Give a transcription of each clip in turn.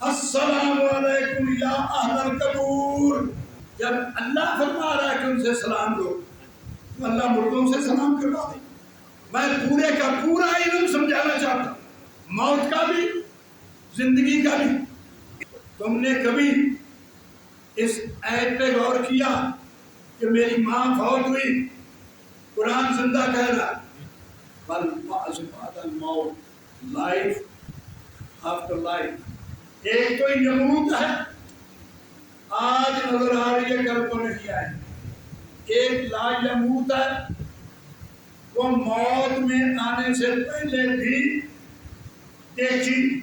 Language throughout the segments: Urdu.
السلام علیکم یا اہل القبور. جب اللہ فرما رہا ہے کہ ان سے سلام دو تو اللہ مردوں سے سلام کروا دے. میں پورے کا پورا علم سمجھانا چاہتا ہوں، موت کا بھی زندگی کا بھی. تم نے کبھی اس آیت پہ غور کیا کہ میری ماں فوت ہوئی، قرآن زندہ کہہ رہا بل بعض بعد الموت، لائف آفٹر لائف. ایک تو یموت ہے، آج نظر آ رہی ہے کل کو نہیں آئے. ایک لا یموت ہے، وہ موت میں آنے سے پہلے بھی دیکھی،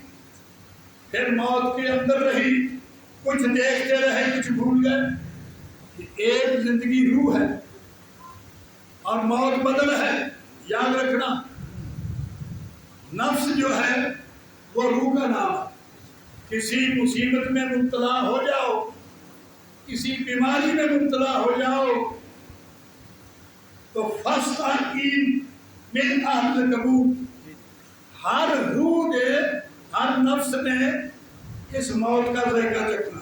پھر موت کے اندر رہی، کچھ دیکھتے رہے کچھ بھول گئے. ایک زندگی روح ہے اور موت بدل ہے. یاد رکھنا، نفس جو ہے وہ روح کا نام ہے. کسی مصیبت میں مبتلا ہو جاؤ، کسی بیماری میں مبتلا ہو جاؤ تو فاستعین من اہل القبور. ہر روح نے، ہر نفس نے اس موت کا ذائقہ چکھنا.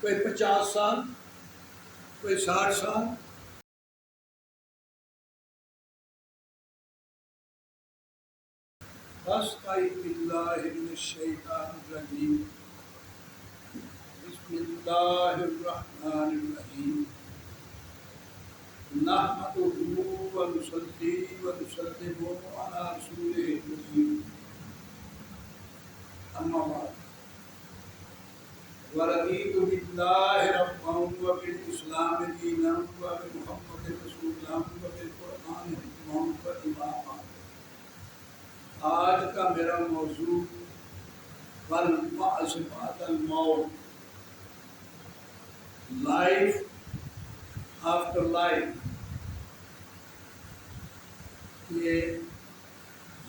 کوئی 50 سال، کوئی 60 سال. فاستعذ باللہ من الشیطان الرجیم. بسم اللہ الرحمن الرحیم. نحمدہ ونصلی ونسلم علی رسولہ الکریم. اما بعد، ورضیت باللہ ربا وبالاسلام دینا وبمحمد رسولا وبالقرآن حکما واماما. آج کا میرا موضوع والبعث بعد الموت، لائف آفٹر لائف. یہ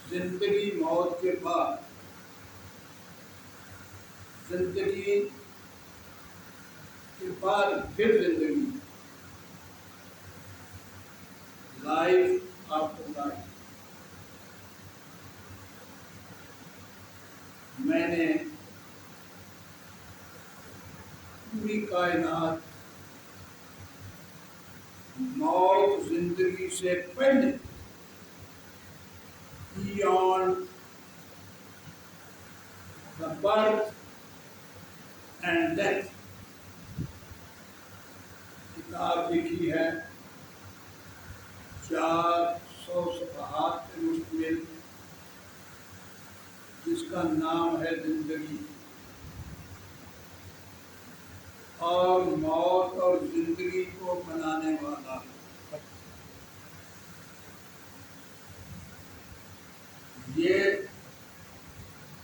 زندگی موت کے بعد، زندگی کے بعد پھر زندگی، لائف آفٹر لائف. میں نے پوری کائنات موت زندگی سے پہلے، beyond the birth and death، کتاب لکھی ہے 400 صفحات پہ مشتمل، جس کا نام ہے زندگی. اور موت اور زندگی کو بنانے والا یہ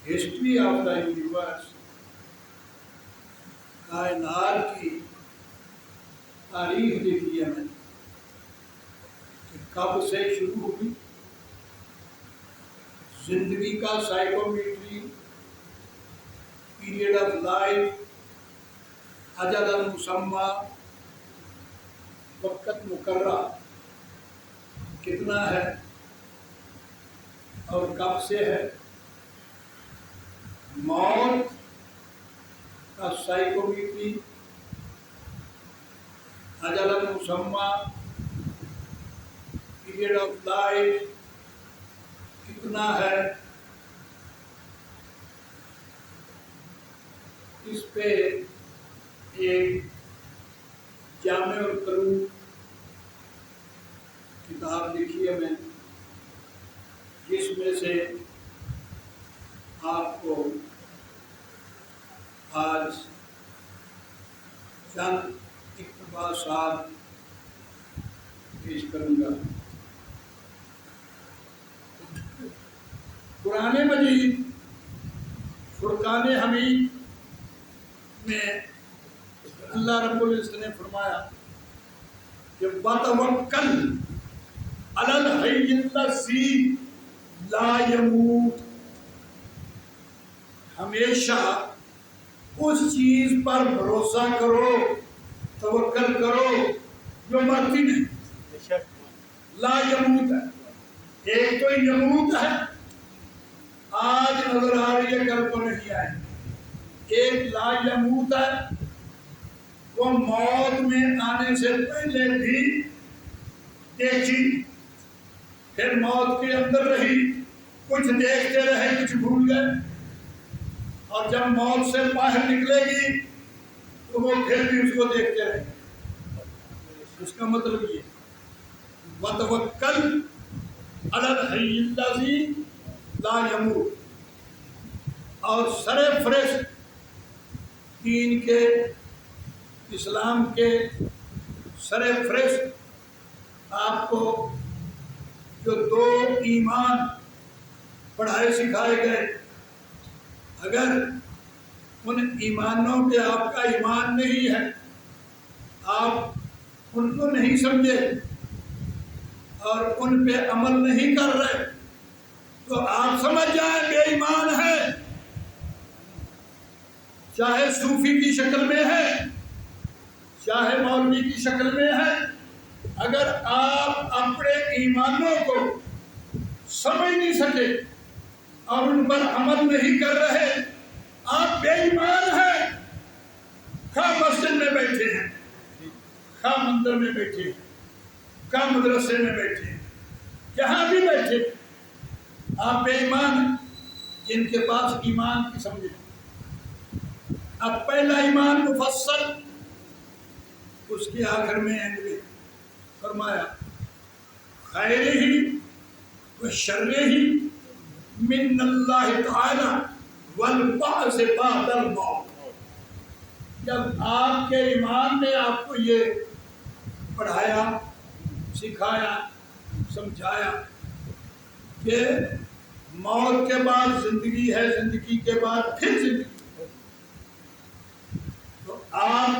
ہسٹری آف دا یونیورس، کائنات کی تاریخ لکھی ہے میں نے کہ کب سے شروع ہوئی. زندگی کا سائیکومیٹری، پیریڈ آف لائف، اجل المسمى، وقت مقررہ کتنا ہے اور کب سے ہے. موت کا سائیکومیٹری، اجل المسمى، پیریڈ آف لائف کتنا ہے، اس پہ ایک جامع القلوب کتاب لکھی ہے میں، جس میں سے آپ کو آج چند اقتباسات پیش کروں گا. قرآن مجید فرقان حمید میں اللہ رب العزت نے فرمایا کہ وَتَوَكَّلْ عَلَى الْحَيِّ الَّذِي لَا يَمُوتُ. ہمیشہ اس چیز پر بھروسہ کرو، توکل کرو جو مرتی نہیں. لا یموت ہے، ایک تو یموت ہے، آج نظر آ رہی یہ کل کو نہیں آئیں گے۔ ایک لا یموت ہے، وہ موت میں آنے سے پہلے بھی دیکھی، پھر موت کے اندر رہی، کچھ دیکھتے رہے کچھ بھول گئے، اور جب موت سے باہر نکلے گی تو وہ پھر بھی اس کو دیکھتے رہے۔ اس کا مطلب یہ وَتَوَكَّلْ عَلَى الْحَيِّ الَّذِي لَا يَمُوتُ، اور سر فہرست دین کے، اسلام کے سر فہرست آپ کو جو دو ایمان پڑھائے سکھائے گئے، اگر ان ایمانوں پہ آپ کا ایمان نہیں ہے، آپ ان کو نہیں سمجھے اور ان پہ عمل نہیں کر رہے، تو آپ سمجھ جائیں بے ایمان ہے، چاہے صوفی کی شکل میں ہے، چاہے مولوی کی شکل میں ہے۔ اگر آپ اپنے ایمانوں کو سمجھ نہیں سکے اور ان پر عمل نہیں کر رہے، آپ بے ایمان ہیں، خواہ مسجد میں بیٹھے ہیں، خواہ مندر میں بیٹھے ہیں، خواہ مدرسے میں بیٹھے ہیں، جہاں بھی بیٹھے آپ بے ایمان ہیں۔ جن کے پاس ایمان کی سمجھ ہے، اب پہلا ایمان مفصل، اس کے آخر میں اینڈ میں فرمایا خیر ہی و شر ہی من اللہ تعالی والبعث بعد الموت۔ جب آپ کے ایمان نے آپ کو یہ پڑھایا، سکھایا، سمجھایا کہ موت کے بعد زندگی ہے، زندگی کے بعد پھر زندگی، تو آپ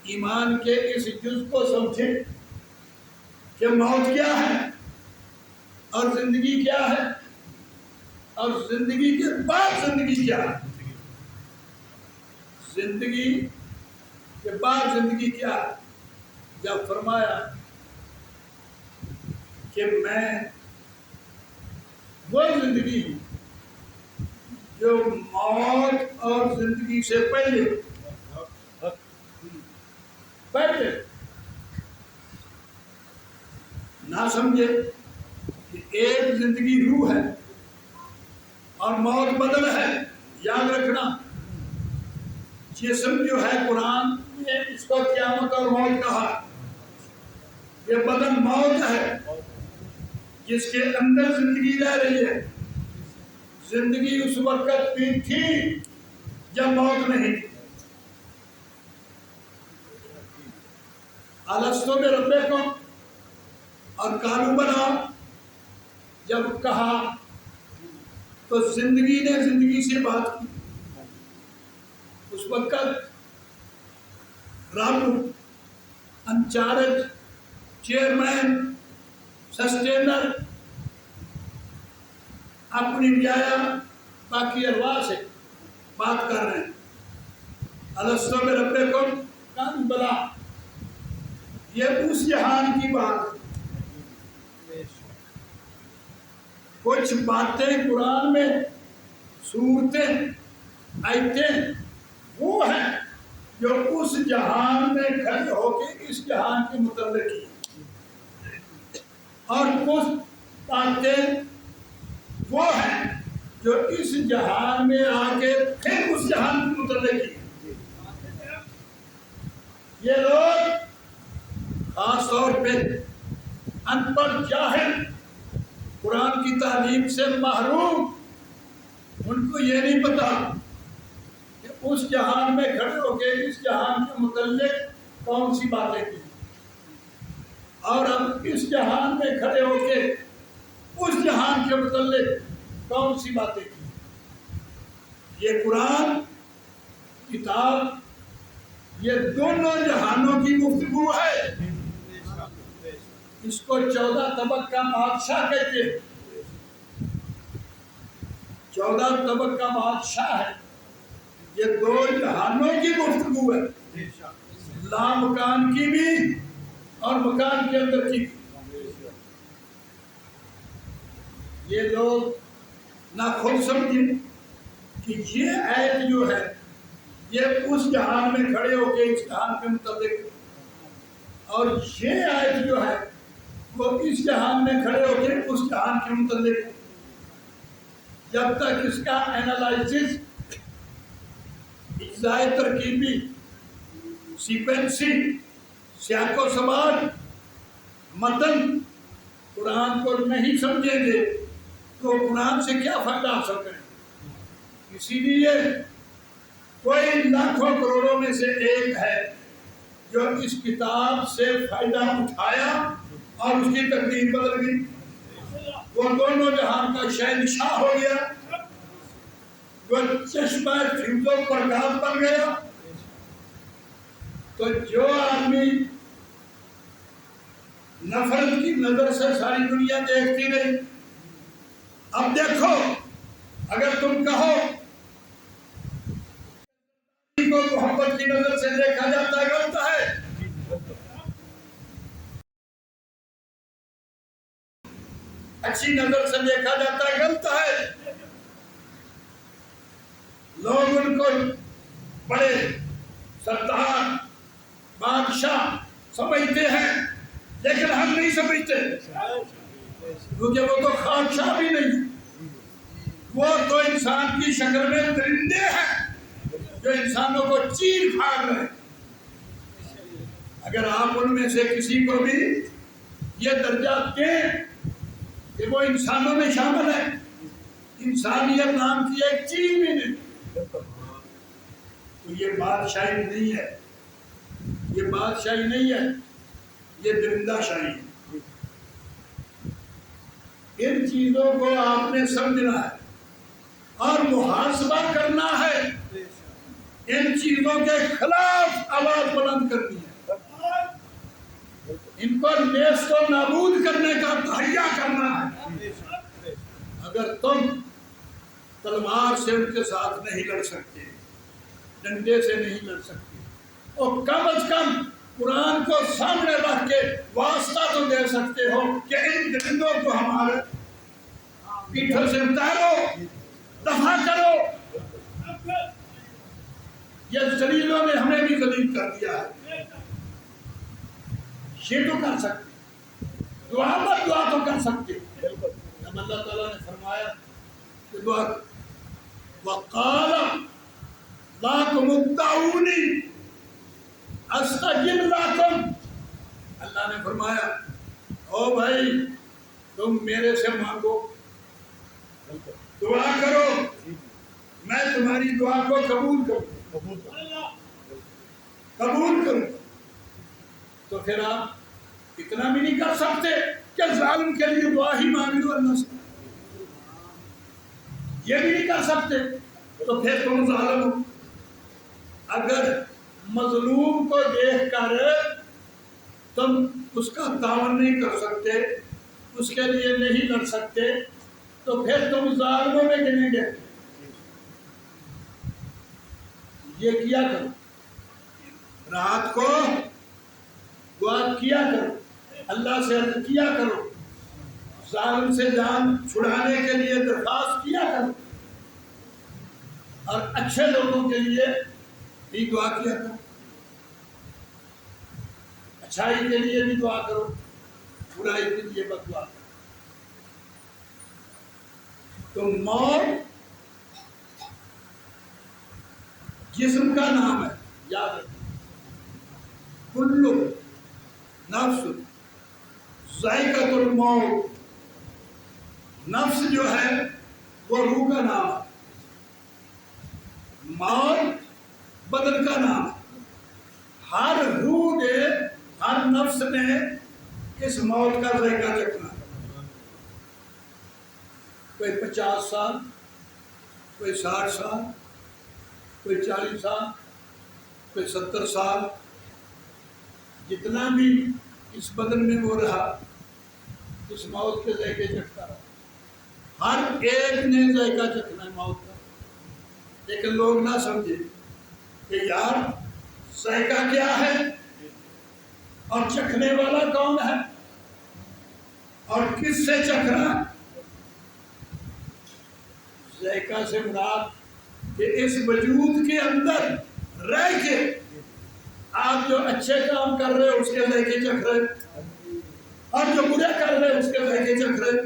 ایمان کے اس جز کو سمجھیں کہ موت کیا ہے اور زندگی کیا ہے، اور زندگی کے بعد زندگی کیا ہے، زندگی کے بعد زندگی کیا ہے۔ جب فرمایا کہ میں وہ زندگی ہوں جو موت اور زندگی سے پہلے نہ سمجھے کہ ایک زندگی روح ہے اور موت بدل ہے۔ یاد رکھنا، جسم جو ہے قرآن نے اس کو قیامت اور موت کہا، یہ بدن موت ہے جس کے اندر زندگی رہ رہی ہے۔ زندگی اس وقت بھی تھی جب موت نہیں تھی۔ الستو بربکم اور قالوا بلی جب کہا تو زندگی نے زندگی سے بات کی۔ اس وقت رب انچارج، چیئرمین، سسٹینر اپنی رعایا باقی ارواح سے بات کر رہے ہیں۔ الستو بربکم قالوا بلی، یہ اس جہان کی بات ہے۔ کچھ باتیں قرآن میں، صورتیں، آیتیں وہ ہیں جو اس جہان میں کھڑے ہو کے اس جہان کے متعلق کی، اور کچھ باتیں وہ ہیں جو اس جہان میں آ کے پھر اس جہان کے متعلق کی۔ یہ لوگ خاص طور پہ ان پڑھ جاہل، قرآن کی تعلیم سے محروم، ان کو یہ نہیں پتا کہ اس جہان میں کھڑے ہو کے اس جہان کے متعلق کون سی باتیں کی، اور اب اس جہان میں کھڑے ہو کے اس جہان کے متعلق کون سی باتیں کی۔ یہ قرآن کتاب یہ دونوں جہانوں کی گفتگو ہے۔ اس کو 14 طبق کا بادشاہ کہتے ہیں، 14 طبق کا بادشاہ ہے۔ یہ دو جہانوں کی گفتگو ہے، لا مکان کی بھی اور مکان کے اندر کی بھی۔ یہ لوگ نہ خود سمجھے کہ یہ آیت جو ہے یہ اس جہان میں کھڑے ہو کے اس جہان کے متعلق، اور یہ آیت جو ہے وہ اس جہان میں کھڑے ہو کے اس جہان کے متعلق۔ جب تک اس کا اینالائسس، اجزائے ترکیبی، سیکوینسنگ، سیاق و سباق، متن قرآن کو نہیں سمجھیں گے تو قرآن سے کیا فائدہ حاصل کریں؟ اسی لیے کوئی لاکھوں کروڑوں میں سے ایک ہے جو اس کتاب سے فائدہ اٹھایا اور اس کی تقدیر بدل گئی، وہ دونوں جہان کا شہنشاہ ہو گیا، وہ چشمہ فیض و پرگاز بن گیا۔ تو جو آدمی نفرت کی نظر سے ساری دنیا دیکھتی رہی، اب دیکھو اگر تم کہو کو محبت کی نظر سے دیکھا جاتا ہے، غلط ہے۔ اچھی نظر سے دیکھا جاتا ہے، غلط ہے۔ لوگ ان کو بڑے سردار، بادشاہ سمجھتے ہیں، لیکن ہم نہیں سمجھتے، کیونکہ وہ تو خادشاہ بھی نہیں، وہ تو انسان کی شکل میں درندے ہیں جو انسانوں کو چیر پھاڑ رہے ہیں۔ اگر آپ ان میں سے کسی کو بھی یہ درجہ دیں کہ وہ انسانوں میں شامل ہے، انسانیت نام کی ایک چیز بھی نہیں، تو یہ بادشاہی نہیں ہے، یہ بادشاہی نہیں ہے، یہ درندہ شاہی ہے۔ ان چیزوں کو آپ نے سمجھنا ہے اور محاسبہ کرنا ہے، ان چیزوں کے خلاف آواز بلند کرنی ہے، ان کو نیست و نابود کرنے کا تہیا کرنا ہے۔ اگر تم تلوار سے ان کے ساتھ نہیں لڑ سکتے، ڈنڈے سے نہیں لڑ سکتے، اور کم از کم قرآن کو سامنے رکھ کے واسطہ تو دے سکتے ہو کہ ان درندوں کو ہمارے پیٹھوں سے اتارو، دفع کرو، یہ ذلیلوں نے ہمیں بھی ذلیل کر دیا ہے۔ یہ تو کر سکتے، دعا پر دعا تو کر سکتے۔ جب اللہ تعالیٰ نے فرمایا کہ دعا وَقَالَ لَا تَمُدَّعُونِي أَسْتَجِبْ لَكُمْ، اللہ نے فرمایا او بھائی تم میرے سے مانگو، دعا کرو، میں تمہاری دعا کو قبول کروں، قبول کروں۔ تو پھر آپ اتنا بھی نہیں کر سکتے کہ ظالم کے لیے دعا ہی مانگ لو اللہ سے، یہ بھی نہیں کر سکتے، تو پھر تم ظالم ہو۔ اگر مظلوم کو دیکھ کر تم اس کا تعاون نہیں کر سکتے، اس کے لیے نہیں لڑ سکتے، تو پھر تم ظالموں میں گنیں گے۔ یہ کیا کرو، رات کو دعا کیا کرو، اللہ سے عرض کیا کرو، ظالم سے جان چھڑانے کے لیے درخواست کیا کرو، اور اچھے لوگوں کے لیے بھی دعا کیا کرو، اچھائی کے لیے بھی دعا کرو، برائی کے لیے بد دعا کرو۔ تو موت جسم کا نام ہے، یاد رکھیں، کلو نفس ذائقۃ الموت، نفس جو ہے وہ روح کا نام ہے، موت بدن کا نام ہے۔ ہر روح نے، ہر نفس نے اس موت کا ذائقہ چکھنا ہے۔ کوئی 50 سال، کوئی 60 سال، کوئی 40 سال، کوئی 70 سال، جتنا بھی اس بدن میں وہ رہا اس موت کے ذائقے چکھتا رہا۔ ہر ایک نے ذائقہ چکھنا ہے موت کا، لیکن لوگ نہ سمجھے کہ یار ذائقہ کیا ہے اور چکھنے والا کون ہے اور کس سے چکھ رہا ہے۔ ذائقہ سے مراد کہ اس وجود کے اندر رہ کے آپ جو اچھے کام کر رہے اس کے ذائقے چکھ رہے اور جو برے کر رہے اس کے ذائقے چکھ رہے.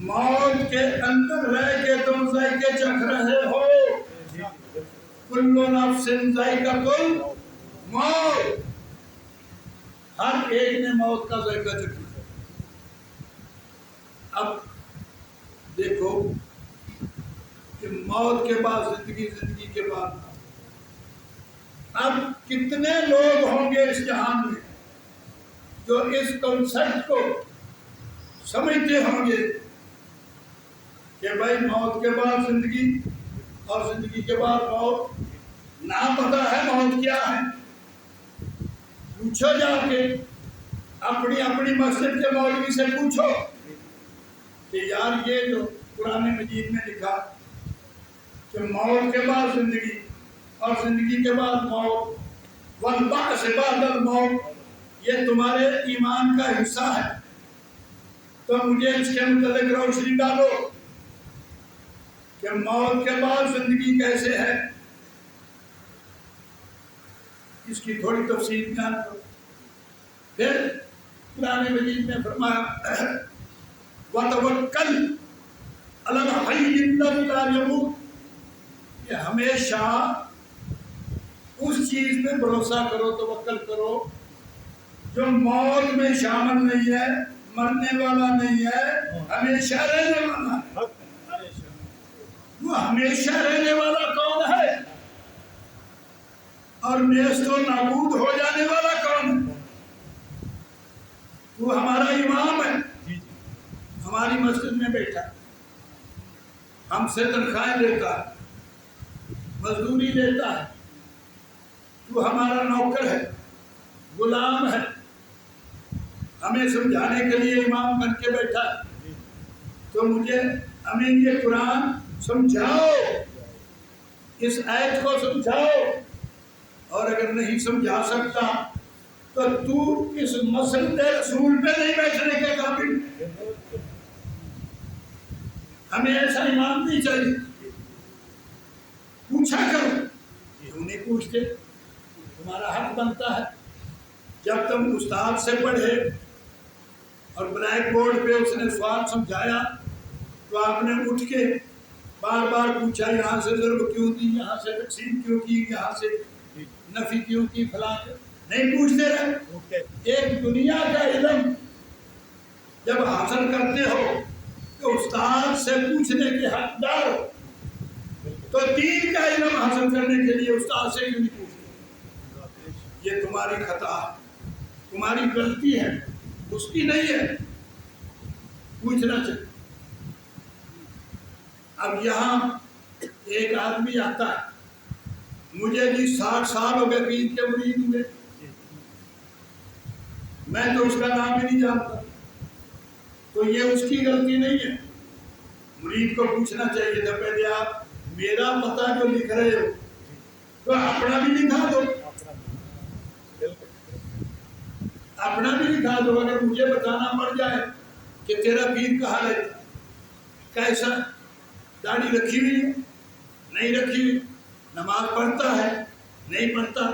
موت کے اندر رہ کے تم ذائقے چکھ رہے ہو. کل نفس ذائقۃ الموت. ہر ایک نے موت کا ذائقہ چکھا. اب دیکھو کہ موت کے بعد زندگی، زندگی کے بعد اب کتنے لوگ ہوں گے اس جہان میں جو اس کنسپٹ کو سمجھتے ہوں گے کہ بھائی موت کے بعد زندگی اور زندگی کے بعد موت. نہ پتہ ہے موت کیا ہے. پوچھو جا کے اپنی اپنی مسجد کے مولوی سے پوچھو کہ یار یہ جو قرآن مجید میں لکھا کہ موت کے بعد زندگی اور زندگی کے بعد موت، والبعث بعد الموت، یہ تمہارے ایمان کا حصہ ہے. تو مجھے اس کے متعلق روشنی ڈالو کہ موت کے بعد زندگی کیسے ہے. اس کی تھوڑی تفصیل بیان کرو. پھر قرآن مجید میں فرمایا وَتَوَكَّلْ عَلَى الْحَيِّ الَّذِي لَا يَمُوتُ، کہ ہمیشہ اس چیز پہ بھروسہ کرو، توکل کرو جو موت میں شامل نہیں ہے، مرنے والا نہیں ہے، ہمیشہ رہنے والا ہے. وہ ہمیشہ رہنے والا کون ہے اور نیست و نابود ہو جانے والا کون ہے؟ وہ ہمارا امام ہے، ہماری مسجد میں بیٹھا، ہم سے تنخواہیں لیتا ہے، مزدوری لیتا ہے. وہ ہمارا نوکر ہے، غلام ہے، ہمیں سمجھانے کے لیے امام بن کے بیٹھا ہے. تو مجھے ہمیں یہ قرآن سمجھاؤ، اس آیت کو سمجھاؤ، اور اگر نہیں سمجھا سکتا تو اس مسجد رسول پہ نہیں بیٹھنے کے قابل. ہمیں ایسا امام نہیں چاہیے. پوچھا کرو، کیوں نہیں پوچھتے؟ تمہارا حق بنتا ہے. جب تم استاد سے پڑھے اور بلیک بورڈ پہ اس نے سوال سمجھایا تو آپ نے اٹھ کے بار بار پوچھا یہاں سے ضرب کیوں دی، یہاں سے تقسیم کیوں کی، یہاں سے نفی کیوں کی، فلاں. نہیں پوچھتے رہے. ایک دنیا کا علم جب حاصل کرتے ہو تو استاد سے پوچھنے کے حقدار ہو. تو دین کا علم حاصل کرنے کے لیے استاد سے کیوں نہیں پوچھتے؟ یہ تمہاری خطا ہے، تمہاری غلطی ہے، اس کی نہیں ہے. پوچھنا چاہیے. اب یہاں ایک آدمی آتا ہے، مجھے جی 60 سال ہو گئے پیر کے مرید ہوئے، میں تو اس کا نام ہی نہیں جانتا. تو یہ اس کی غلطی نہیں ہے. مرید کو پوچھنا چاہیے تھا پہلے آپ میرا پتہ جو لکھ رہے ہو تو اپنا بھی لکھا دو، اپنا بھی لکھا دو. اگر مجھے بتانا پڑ جائے کہ تیرا پیر کہاں رہتا، کیسا، داڑھی رکھی ہوئی ہے نہیں رکھی ہوئی، نماز پڑھتا ہے نہیں پڑھتا،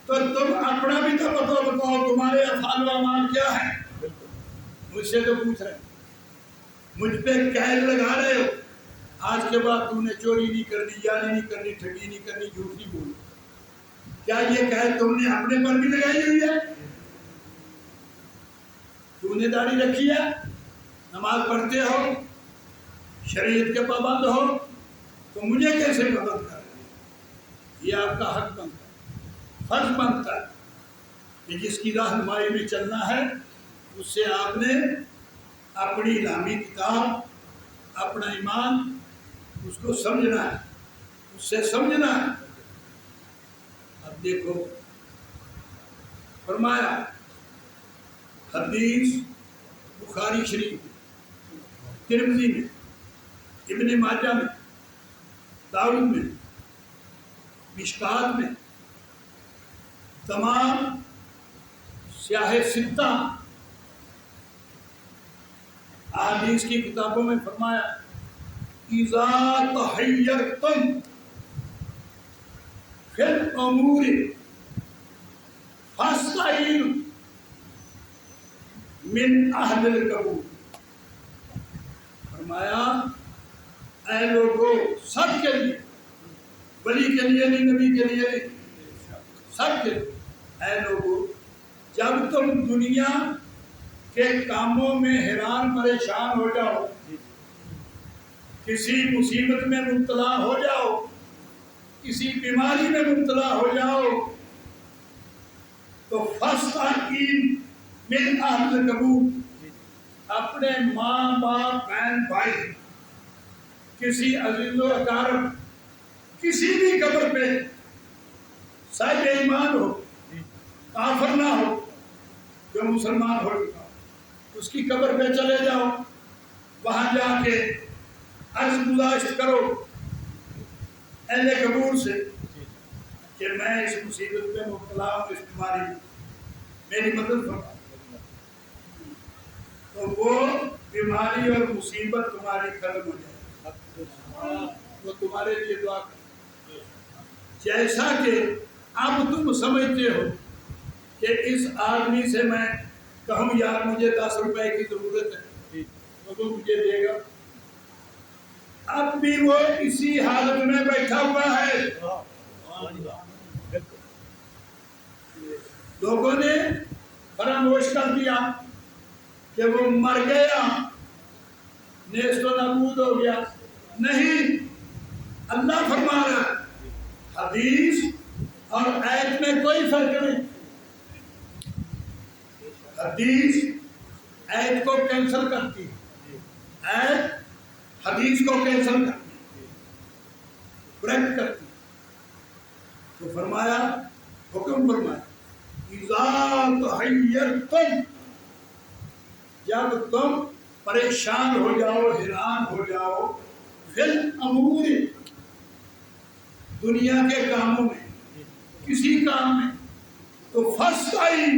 تو تم اپنا بھی تو پتہ بتاؤ تمہارے افعال و اعمال کیا ہے. مجھ سے تو پوچھ رہے، مجھ پہ قید لگا رہے ہو. آج کے بعد تم نے چوری نہیں کرنی، جانی نہیں کرنی، ٹھگی نہیں کرنی، جھوٹ نہیں بولنی. کیا یہ قید تم نے اپنے پر بھی لگائی ہوئی ہے؟ تم نے داڑھی رکھی ہے، نماز پڑھتے ہو، شریعت کے پابند ہو، تو مجھے کیسے پابند کر رہے؟ یہ آپ کا حق بنتا ہے، فرض بنتا ہے کہ جس کی رہنمائی میں چلنا ہے اس سے آپ نے اپنی اسلامی کتاب، اپنا ایمان، اس کو سمجھنا ہے، اس سے سمجھنا ہے. اب دیکھو فرمایا حدیث بخاری شریف، ترمذی میں، ابن ماجہ میں، داؤد میں، مشکات میں، تمام سیاہ ستہ احادیث کی کتابوں میں فرمایا اذا تحیرتم فی الامور فاستعینوا من اہل القبور. فرمایا اے لوگوں، سب کے لیے، ولی کے لیے نہیں، نبی کے لیے نہیں، سب کے لیے، اے لوگوں جب تم دنیا کے کاموں میں حیران پریشان ہو جاؤ، کسی مصیبت میں مبتلا ہو جاؤ، کسی بیماری میں مبتلا ہو جاؤ، تو فاستعین من اہل القبور، اپنے ماں باپ بہن بھائی، کسی عزیز و اقارب، کسی بھی قبر پہ صاحب ایمان ہو، کافر نہ ہو، جو مسلمان ہو چکا، اس کی قبر پہ چلے جاؤ، وہاں جا کے عرض گزاشت کرو اہل قبور سے کہ میں اس مصیبت میں مبتلا ہوں، اس بیماری میں، میری مدد فرمائیں. تو وہ بیماری اور مصیبت تمہاری ختم ہو جائے، وہ تمہارے لیے دعا کرے. جیسا کہ اب تم سمجھتے ہو کہ اس آدمی سے میں کہوں یار مجھے 10 روپے کی ضرورت ہے تو وہ مجھے دے گا، اب بھی وہ اسی حالت میں بیٹھا ہوا ہے. لوگوں نے فراموش کر دیا کہ وہ مر گیا، نیست و نابود ہو گیا. نہیں، اللہ فرما رہا ہے حدیث اور آیت میں کوئی فرق نہیں. حدیث آیت کو کینسل کرتی ہے، آیت حدیث کو کینسل کرتی ہے، بریک کرتی ہے. تو فرمایا، حکم فرمایا اذا تحیرتم، جب تم پریشان ہو جاؤ، حیران ہو جاؤ، فی الامور، دنیا کے کاموں میں، کسی کام میں، تو فاستعین،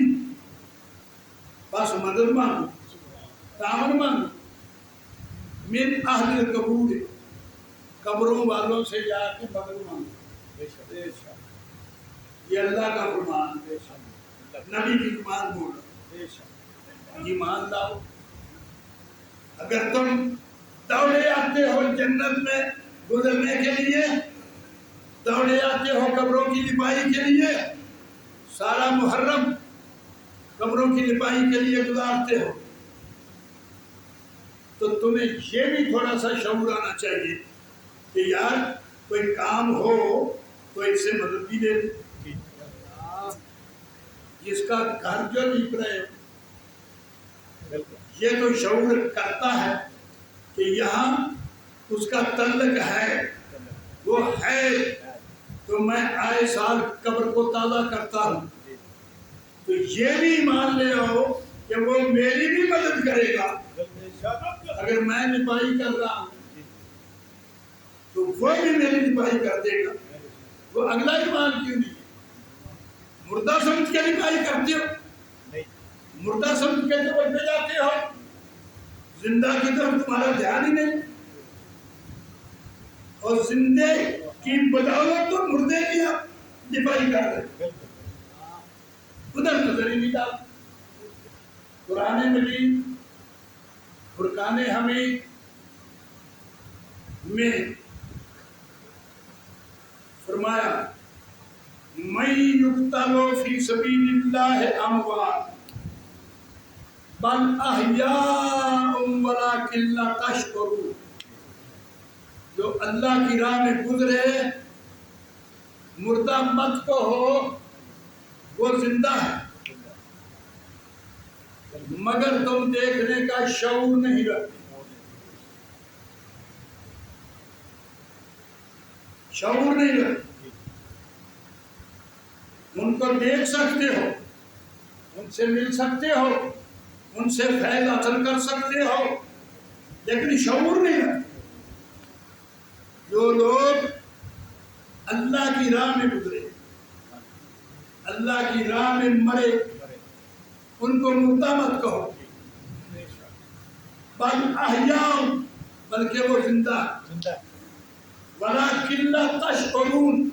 بس مدد مانگو، تعاون مانگو، من اہل القبور، قبروں والوں سے جا کے مدد مانگو. یہ اللہ کا فرمان، نبی کی زبان بولو، ایمان لاؤ. اگر تم دوڑے آتے ہو جنت میں گزرنے کے لیے، دوڑے آتے ہو قبروں کی لپائی کے لیے، سارا محرم قبروں کی لپائی کے لیے گزارتے ہو، تو تمہیں یہ بھی تھوڑا سا شعور آنا چاہیے کہ یار کوئی کام ہو تو اس سے مدد بھی دے دے. جس کا گھر جو لکھ رہے ہو، یہ تو شعور کرتا ہے کہ یہاں اس کا تعلق ہے، وہ ہے، تو میں آئے سال قبر کو تازہ کرتا ہوں. تو یہ بھی مان لے آؤ کہ وہ میری بھی مدد کرے گا. اگر میں لپائی کر رہا ہوں تو وہ بھی میری لپائی کر دے گا. وہ اگلا ایمان کیوں نہیں؟ مردہ سمجھ کے لپائی کرتے ہو، مردہ سمجھ کے تو پہ جاتے ہو، زندہ کی طرف تمہارا دھیان ہی نہیں، اور زندے کی بدولت تو مردے کی آپ لپائی کر رہے، ادھر نظر ہی نہیں ڈالتے. قرآن مجید فرقان حمید میں فرمایا من یقتل فی سبیل اللہ اموات بل احیاء ولکن لا تشعرون، جو اللہ کی راہ میں گزرے مردہ مت کو ہو، وہ زندہ ہے مگر تم دیکھنے کا شعور نہیں رکھتے. شعور نہیں رکھتے. ان کو دیکھ سکتے ہو، ان سے مل سکتے ہو، ان سے فیض حاصل کر سکتے ہو، لیکن شعور نہیں رکھتے. جو لوگ اللہ کی راہ میں گزرے، اللہ کی راہ میں مرے، ان کو مردہ مت کہو. بل احیاء، بلکہ وہ زندہ ہے. وَلَٰكِن لَا تَشْعُرُونَ،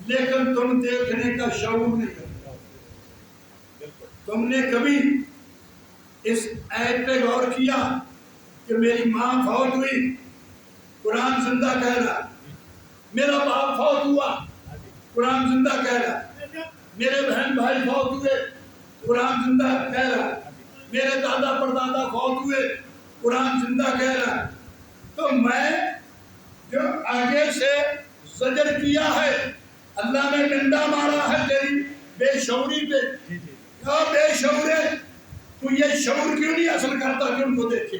لیکن تم دیکھنے کا شعور نہیں کرتے. تم نے کبھی اس آیت پہ غور کیا کہ میری ماں فوت ہوئی، قرآن زندہ کہہ رہا ہے. میرا باپ فوت ہوا، قرآن زندہ کہہ رہا ہے. میرے بہن بھائی فوت ہوئے، قرآن زندہ کہہ رہا ہے. میرے دادا پردادا فوت ہوئے، قرآن زندہ کہہ رہا ہے. تو میں جو آگے سے زجر کیا ہے، اللہ نے ڈنڈا مارا ہے تیری بے شعوری پہ. کیا بے شعور ہے تو، یہ شعور کیوں نہیں حاصل کرتا کہ ان کو دیکھے؟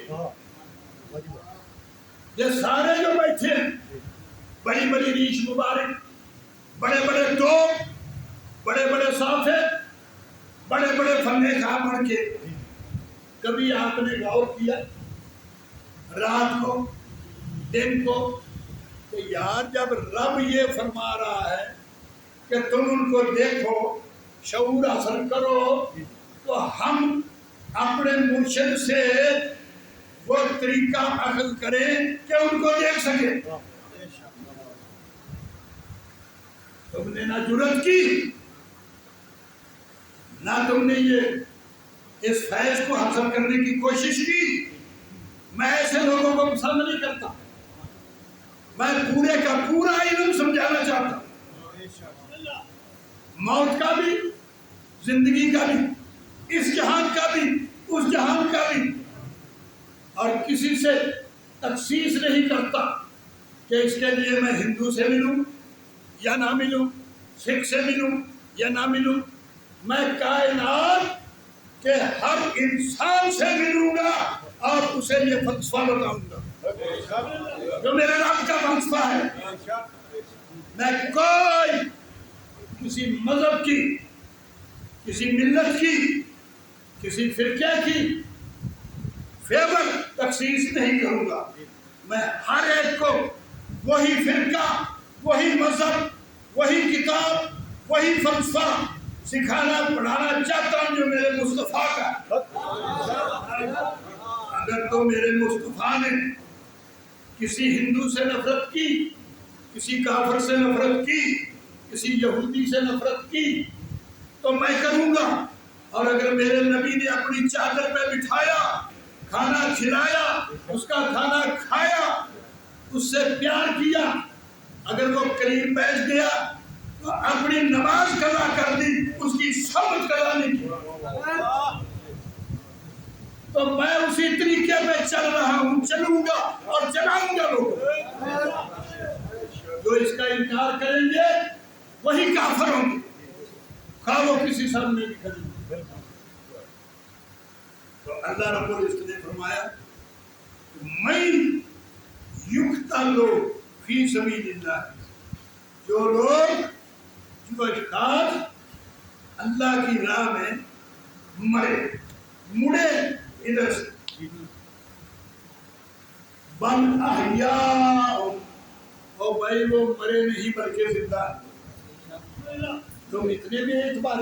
یہ سارے جو بیٹھے ہیں، بڑی بڑی ریش مبارک، بڑے بڑے توپ، بڑے بڑے صافے، بڑے بڑے فنے کھا بڑھ کے، کبھی آپ نے غور کیا رات کو دن کو کہ یار جب رب یہ فرما رہا ہے کہ تم ان کو دیکھو، شعور حاصل کرو، تو ہم اپنے مرشد سے وہ طریقہ اخذ کریں کہ ان کو دیکھ سکیں. تم نے نہ جرات کی، نہ تم نے یہ اس فیض کو حاصل کرنے کی کوشش کی. میں ایسے لوگوں کو پسند نہیں کرتا. میں پورے کا پورا علم سمجھانا چاہتا ہوں، موت کا بھی، زندگی کا بھی، اس جہان کا بھی، اس جہان کا بھی. اور کسی سے تخصیص نہیں کرتا کہ اس کے لیے میں ہندو سے ملوں یا نہ ملوں، سکھ سے ملوں یا نہ ملوں. میں کائنات کے ہر انسان سے ملوں گا اور اسے یہ فلسفہ بتاؤں گا جو میرے رب کا فلسفہ ہے. میں کوئی کسی مذہب کی، کسی ملت کی، کسی فرقے کی فیور تخصیص نہیں کروں گا. میں ہر ایک کو وہی فرقہ، وہی مذہب، وہی کتاب، وہی فلسفہ سکھانا پڑھانا چاہتا ہوں جو میرے مصطفیٰ کا. اگر تو میرے مصطفیٰ نے کسی ہندو سے نفرت کی، کسی کافر سے نفرت کی، کسی یہودی سے نفرت کی تو میں کروں گا. اور اگر میرے نبی نے اپنی چادر پہ بٹھایا، کھانا کھلایا، اس کا کھانا کھایا، اس سے پیار کیا، اگر وہ قریب بیٹھ گیا تو اپنی نماز قضا کر دی، اس کی صحبت قضا نہیں کی، تو میں اسی طریقے پہ چل رہا ہوں، چلوں گا اور چلاؤں گا. لوگوں جو اس کا انکار کریں گے وہی کافر ہوں گے، خواہ وہ کسی سب میں بھی کھڑے. تو اللہ رب العزت نے فرمایا میں یقتل فی سبیل اللہ، جو لوگ، جو اشخاص اللہ کی راہ میں مرے، مڑے ادھر سے، بل احیاء، اور بھائی وہ مرے نہیں بلکہ زندہ. تم اتنے بے اعتبار،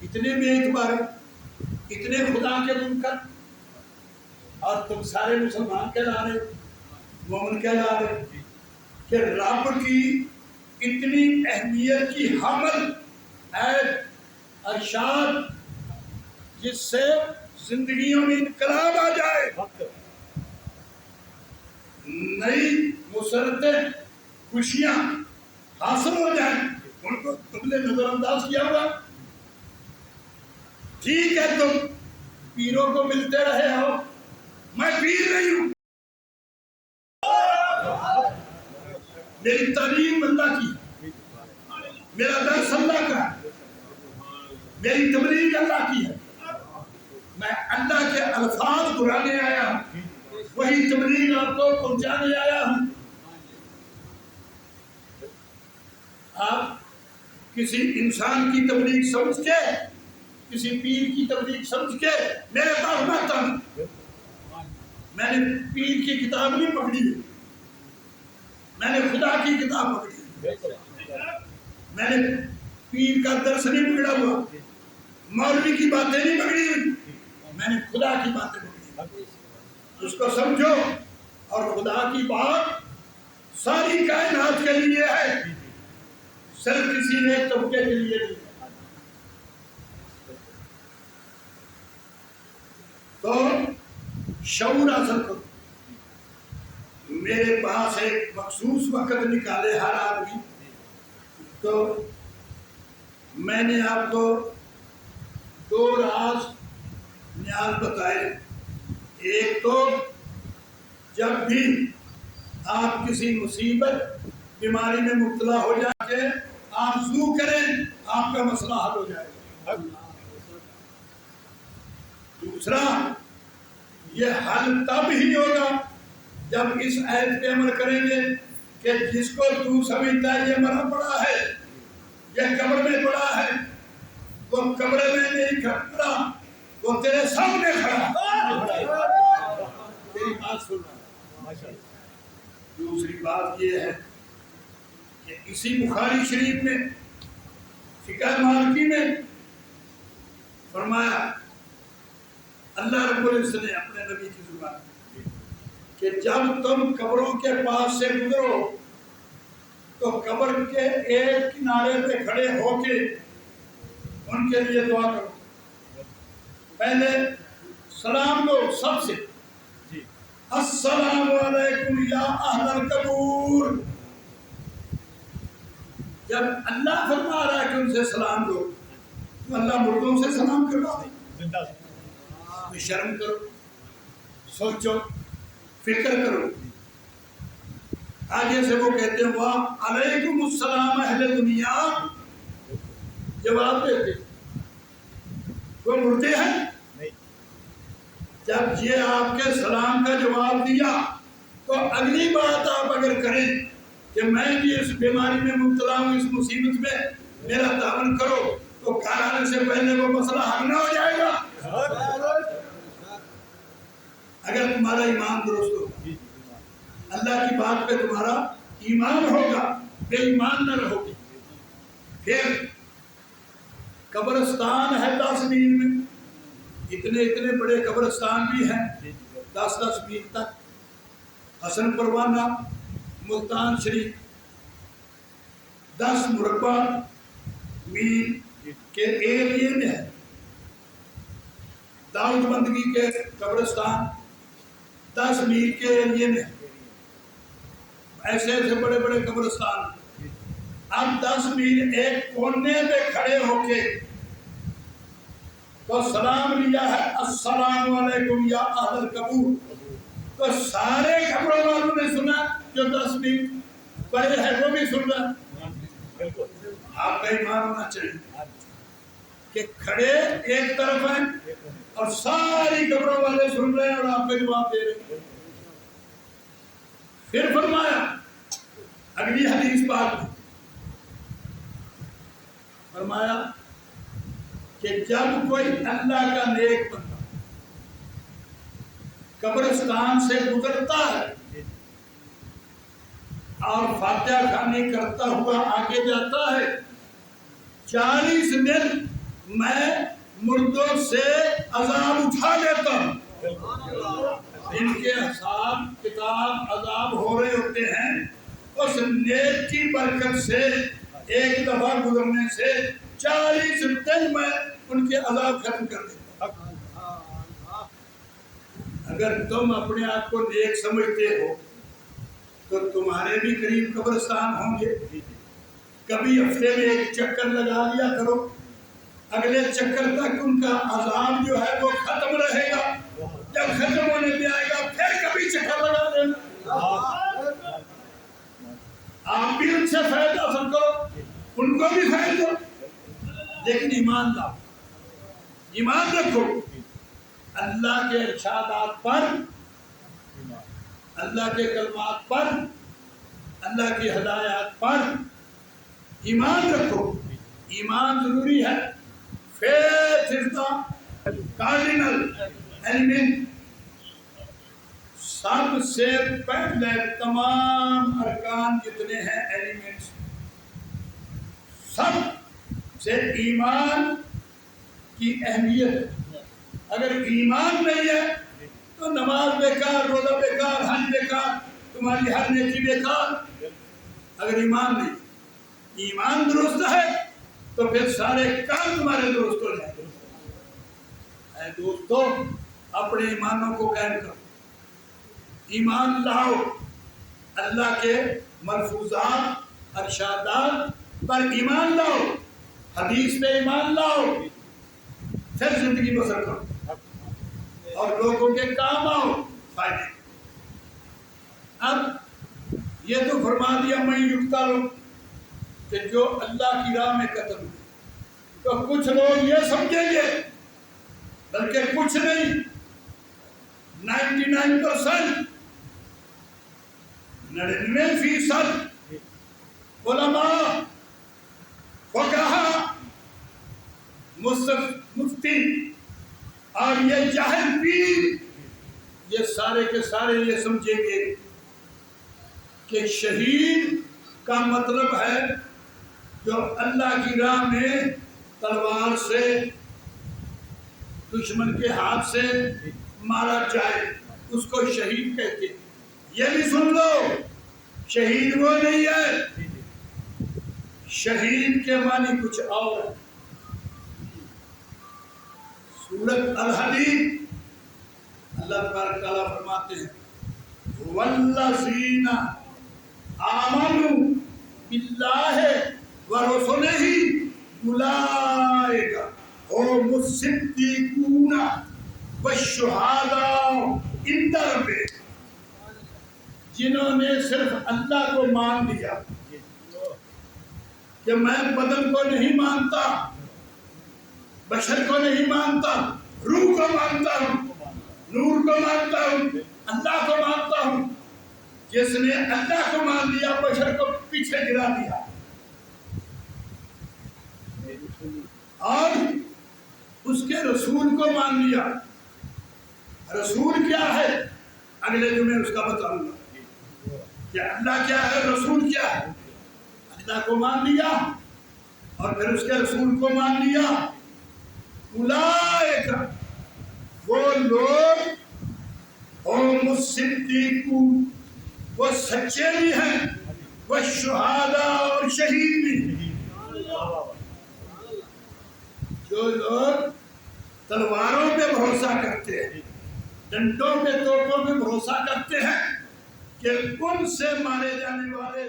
اتنے بے اعتبار، اتنے خدا کے منکر، اور تم سارے مسلمان کہلا رہے، مومن کہلا رہے کہ رب کی اتنی اہمیت کی حامل ہے ارشاد جس سے زندگیوں میں انقلاب آ جائے، نئی مسرتیں، خوشیاں حاصل ہو جائیں. ان کو تم نے نظر انداز کیا ہوا. ٹھیک ہے تم پیروں کو ملتے رہے ہو، میں پیر نہیں ہوں. میری تعلیم اللہ کی، میرا درس اللہ کا ہے، میری تبلیغ اللہ کی ہے. میں اللہ کے الفاظ قرانے آیا ہوں، وہی تبلیغ آپ کو پہنچانے آیا ہوں. آپ کسی انسان کی تبلیغ سمجھ کے، کسی پیر کی تبلیغ سمجھ کے میرے پاس مت آنا. میں نے پیر کی کتاب نہیں پکڑی، میں نے خدا کی کتاب پکڑی. میں نے پیر کا درس نہیں پکڑا ہوا، مولوی کی باتیں نہیں پکڑی ہوئی، میں نے خدا کی باتیں پکڑی. اس کو سمجھو اور خدا کی بات ساری کائنات کے لیے ہے، صرف کسی ایک طبقے کے لیے نہیں ہے۔ تو شعور حاصل کرو۔ میرے پاس ایک مخصوص وقت نکالے ہر آدمی، تو میں نے آپ کو 2 راز نیاز بتائے۔ ایک تو جب بھی آپ کسی مصیبت بیماری میں مبتلا ہو جا کے آپ ضرور کریں، آپ کا مسئلہ حل ہو جائے گا۔ دوسرا، یہ حل تب ہی ہوگا جب اس آیت پہ عمل کریں گے کہ جس کو تو سمجھتا ہے یہ مرا پڑا ہے، یہ قبر میں پڑا ہے، وہ قبر میں نہیں کھڑا، وہ تیرے سامنے کھڑا۔ تیری بات سن رہا۔ دوسری بات یہ ہے کہ اسی بخاری شریف میں فقہ مالکی میں فرمایا، اللہ رب العزت نے اپنے نبی کی زبان کہ جب تم قبروں کے پاس سے گزرو تو قبر کے ایک کنارے پہ کھڑے ہو کے ان کے لیے دعا کرو۔ پہلے سلام دو سب سے، السلام علیکم یا اہل القبور۔ جب اللہ فرما رہا ہے کہ ان سے سلام دو تو اللہ مردوں سے سلام کروا دے۔ شرم کرو، سوچو، فکر کرو۔ آگے سے وہ کہتے ہیں وعلیکم السلام اہل دنیا، جواب دیتے وہ مردے ہیں۔ جب یہ آپ کے سلام کا جواب دیا تو اگلی بات آپ اگر کریں کہ میں بھی اس بیماری میں مبتلا ہوں، اس مصیبت میں میرا تعاون کرو، تو گھر آنے سے پہلے وہ مسئلہ حل نہ ہو جائے گا۔ اگر تمہارا ایمان درست ہوگا، اللہ کی بات پہ تمہارا ایمان ہوگا، بے ایمان نہ رہو گے۔ پھر قبرستان ہے 10 میل میں، اتنے بڑے قبرستان بھی ہیں 10 میل تک۔ حسن پروانہ ملتان شریف 10 مربع میل کے ایریے میں ہے۔ داؤد بندگی کے قبرستان 10 میل کے ایریے میں ہے۔ ایسے ایسے بڑے بڑے قبرستان۔ اب 10 میل ایک کونے پہ کھڑے ہو کے تو سلام لیا ہے، السلام علیکم یا اہل القبور، تو سارے قبروں والوں نے سنا، جو 10 میل بڑے ہیں وہ بھی سن رہا۔ آپ کا ایمان ہونا چاہیے کہ کھڑے ایک طرف ہیں اور ساری قبروں والے سن رہے ہیں اور آپ کو جواب دے رہے ہیں۔ پھر فرمایا اگلی حدیث پاک میں فرمایا کہ جب کوئی اللہ کا نیک بندہ قبرستان سے گزرتا ہے اور فاتحہ خوانی کرتا ہوا آگے جاتا ہے، 40 دن میں مردوں سے عذاب اٹھا لیتا ہوں۔ ان کے حساب کتاب عذاب ہو رہے ہوتے ہیں، اس نیک کی برکت سے ایک دفعہ گزرنے سے 40 دن میں ان کے عذاب ختم کر دیتا ہوں۔ اگر تم اپنے آپ کو نیک سمجھتے ہو تو تمہارے بھی قریب قبرستان ہوں گے۔ کبھی ہفتے میں ایک چکر لگا لیا کرو، اگلے چکر تک ان کا عذاب جو ہے وہ ختم رہے گا۔ جب ختم ہونے پہ آئے گا پھر کبھی چکر لگا دینا۔ آپ بھی ان سے فائدہ حاصل کرو، ان کو بھی فائدہ دو، لیکن ایمان لاؤ، ایمان رکھو اللہ کے ارشادات پر، اللہ کے کلمات پر، اللہ کی ہدایات پر ایمان رکھو۔ ایمان ضروری ہے۔ Faith is the cardinal element. سب سے پہلے تمام ارکان جتنے ہیں ایلیمنٹس، سب سے ایمان کی اہمیت ہے۔ اگر ایمان نہیں ہے تو نماز بیکار، روزہ بیکار، حج بیکار، تمہاری ہر نیکی بیکار۔ اگر ایمان نہیں، ایمان درست ہے تو پھر سارے کام تمہارے درست ہو جائیں گے۔ اے دوستو، اپنے ایمانوں کو قائم کرو، ایمان لاؤ، اللہ کے ملفوظات ارشادات پر ایمان لاؤ، حدیث پہ ایمان لاؤ، پھر زندگی بسر کرو اور لوگوں کے کام آؤ، فائدے۔ اب یہ تو فرما دیا میں یقتل، کہ جو اللہ کی راہ میں قتل ہوئے، تو کچھ لوگ یہ سمجھیں گے، بلکہ کچھ نہیں، 99%، 99% علماء، فقہا، مفتی اور یہ جاہل پیر، یہ سارے کے سارے یہ سمجھیں گے کہ شہید کا مطلب ہے جو اللہ کی راہ میں تلوار سے دشمن کے ہاتھ سے مارا جائے، اس کو شہید کہتے ہیں۔ یہ بھی سن لو، شہید وہ نہیں ہے، شہید کے معنی کچھ اور ہے۔ سورۃ الحدید اللہ تبارک تعالیٰ فرماتے ہیں والذین آمنوا باللہ ورسلہ اولئک هم الصدیقون والشہداء عند ربہم، جنہوں نے صرف اللہ کو مان لیا کہ میں بدن کو نہیں مانتا، بشر کو نہیں مانتا، روح کو مانتا ہوں، نور کو مانتا ہوں، اللہ کو مانتا ہوں۔ جس نے اللہ کو مان لیا، بشر کو پیچھے گرا دیا، اور اس کے رسول کو مان لیا۔ رسول کیا ہے اگلے جمعے اس کا بتاؤں گا کہ اللہ کیا ہے، رسول کیا ہے۔ اللہ کو مان لیا اور پھر اس کے رسول کو مان لیا، اولئک وہ لوگ هم الصدیقون، وہ سچے بھی ہیں، وہ شہداء اور شہید بھی۔ جو لوگ تلواروں پہ بھروسہ کرتے ہیں، ڈنڈوں پہ، توپوں پہ بھروسہ کرتے ہیں کہ ان سے مارے جانے والے